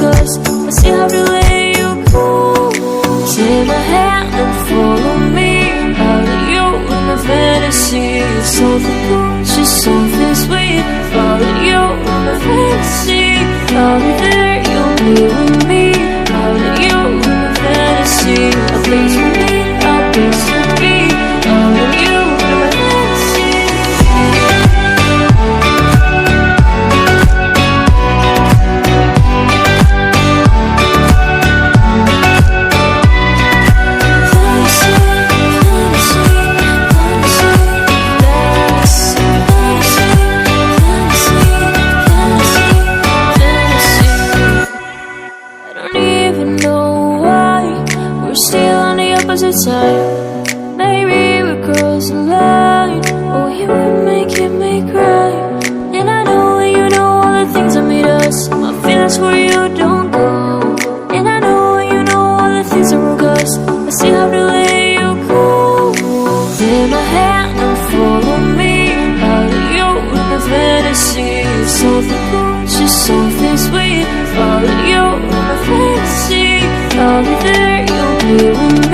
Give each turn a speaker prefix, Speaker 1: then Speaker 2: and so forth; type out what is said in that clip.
Speaker 1: 'cause I still have to let you go. Take my hand and follow me out of you in my fantasy. Something gorgeous, something sweet. Follow you in my fantasy. I'll be there, you'll be with me. Out of you in my fantasy. A place for me, a place to be. Out of you in my fantasy. Side. Maybe we're crossing the line. Oh, you were making me cry. And I know you know all the things that made us. My feelings for you don't go. And I know you know all the things that broke us. I still have to let you go. Take my hand and follow me out of you in the fantasy. Something gorgeous, something sweet. Follow you in my fantasy. I'll be there, you'll be with me.